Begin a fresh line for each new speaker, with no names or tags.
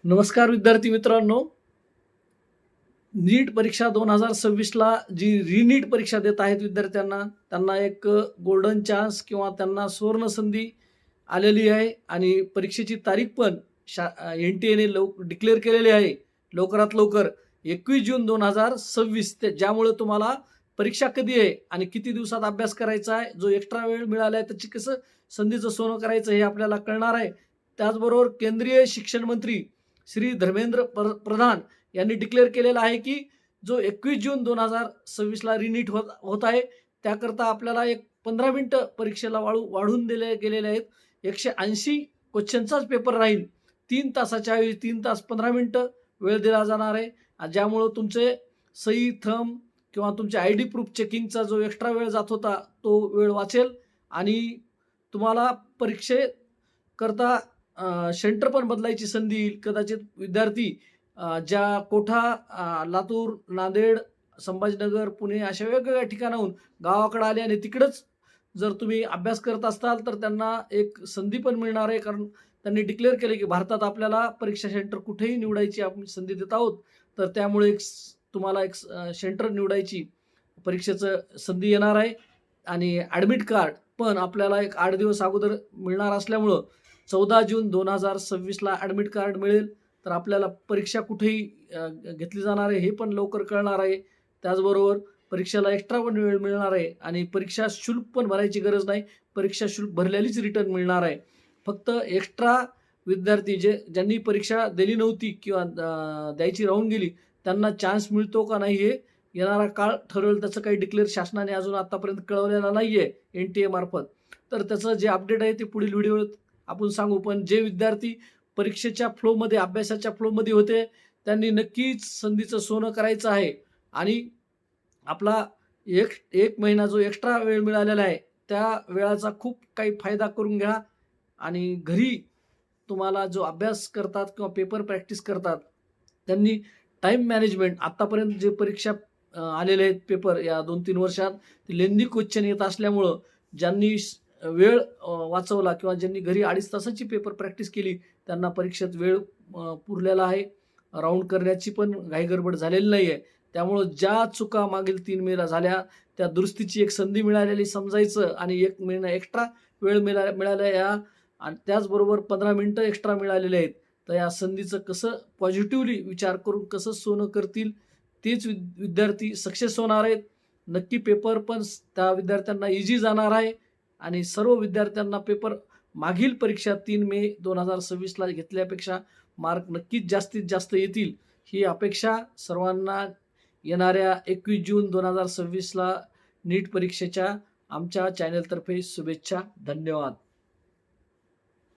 नमस्कार विद्यार्थी मित्रांनो. नीट परीक्षा 2026ला जी रिनीट परीक्षा देत आहेत विद्यार्थ्यांना, त्यांना एक गोल्डन चान्स किंवा त्यांना सुवर्ण संधी आलेली आहे आणि परीक्षेची तारीख पण NTAने डिक्लेअर केलेली आहे. लवकरात लवकर 21 जून 2026 ज्यामुळे तुम्हाला परीक्षा कधी आहे आणि किती दिवसात अभ्यास करायचा आहे, जो एक्स्ट्रा वेळ मिळाला आहे त्याची कसं संधीचं सोनं करायचं हे आपल्याला कळणार आहे. त्याचबरोबर केंद्रीय शिक्षण मंत्री श्री धर्मेंद्र प्रधान यांनी डिक्लेअर केलेलं आहे, की जो 21 जून 2026ला रिनीट होत आहे, त्याकरता आपल्याला एक 15 मिनिटं परीक्षेला वाढवून दिले गेलेले आहेत. 180 क्वेश्चनचाच पेपर राहील. 3 तासाच्या ऐवजी 3 तास 15 मिनिटं वेळ दिला जाणार आहे. ज्यामुळं तुमचे सही, थंब किंवा तुमचे आयडी प्रूफ चेकिंगचा जो एक्स्ट्रा वेळ जात होता, तो वेळ वाचेल आणि तुम्हाला परीक्षेकरता सेंटर पण बदलायची संधी येईल. कदाचित विद्यार्थी ज्या कोठा, लातूर, नांदेड, संभाजीनगर, पुणे अशा वेगवेगळ्या ठिकाणाहून गावाकडे आले आणि तिकडंच जर तुम्ही अभ्यास करत असाल, तर त्यांना एक संधी पण मिळणार आहे. कारण त्यांनी डिक्लेअर केले, की भारतात आपल्याला परीक्षा सेंटर कुठेही निवडायची आपण संधी देत आहोत. तर त्यामुळे तुम्हाला एक सेंटर निवडायची परीक्षेचं संधी येणार आहे आणि ॲडमिट कार्ड पण आपल्याला एक 8 दिवस अगोदर मिळणार असल्यामुळं 14 जून 2026ला ॲडमिट कार्ड मिळेल. तर आपल्याला परीक्षा कुठेही घेतली जाणार आहे हे पण लवकर कळणार आहे. त्याचबरोबर परीक्षेला एक्स्ट्रा पण वेळ मिळणार आहे आणि परीक्षा शुल्क पण भरायची गरज नाही. परीक्षा शुल्क भरलेलीच रिटर्न मिळणार आहे. फक्त एक्स्ट्रा विद्यार्थी ज्यांनी परीक्षा दिली नव्हती किंवा द्यायची राहून गेली, त्यांना चान्स मिळतो का नाही हे येणारा काळ ठरवेल. त्याचं काही डिक्लेअर शासनाने अजून आत्तापर्यंत कळवलेलं नाही आहे NTA मार्फत. तर त्याचं जे अपडेट आहे ते पुढील व्हिडिओत आपण सांगू. पण जे विद्यार्थी परीक्षेच्या फ्लोमध्ये, अभ्यासाच्या फ्लोमध्ये होते, त्यांनी नक्कीच संधीचं सोनं करायचं आहे आणि आपला एक महिना जो एक्स्ट्रा वेळ मिळालेला आहे, त्या वेळाचा खूप काही फायदा करून घ्या आणि घरी तुम्हाला जो अभ्यास करतात किंवा पेपर प्रॅक्टिस करतात, त्यांनी टाईम मॅनेजमेंट आत्तापर्यंत जे परीक्षा आलेले आहेत पेपर या 2-3 वर्षात, ते लेंदी क्वेश्चन येत असल्यामुळं ज्यांनी वेळ वाचवला किंवा ज्यांनी घरी 2.5 तासाची पेपर प्रॅक्टिस केली, त्यांना परीक्षेत वेळ पुरलेला आहे. राउंड करण्याची पण घाईगडबड झालेली नाही आहे. त्यामुळं ज्या चुका मागील 3 मेला झाल्या, त्या दुरुस्तीची एक संधी मिळालेली समजायचं आणि 1 महिना एक्स्ट्रा वेळ मिळाला या आणि त्याचबरोबर 15 मिनिटं एक्स्ट्रा मिळालेले आहेत. तर या संधीचं कसं पॉझिटिव्हली विचार करून कसं सोनं करतील, तेच विद्यार्थी सक्सेस होणार आहेत. नक्की पेपर पण त्या विद्यार्थ्यांना ईझी जाणार आहे आणि सर्व विद्यार्थ्यांना पेपर मागील परीक्षा 3 मे 2026ला घेतल्यापेक्षा मार्क नक्कीच जास्तीत जास्त येतील, ही अपेक्षा सर्वांना येणाऱ्या 21 जून 2026ला नीट परीक्षेच्या आमच्या चॅनलतर्फे शुभेच्छा. धन्यवाद.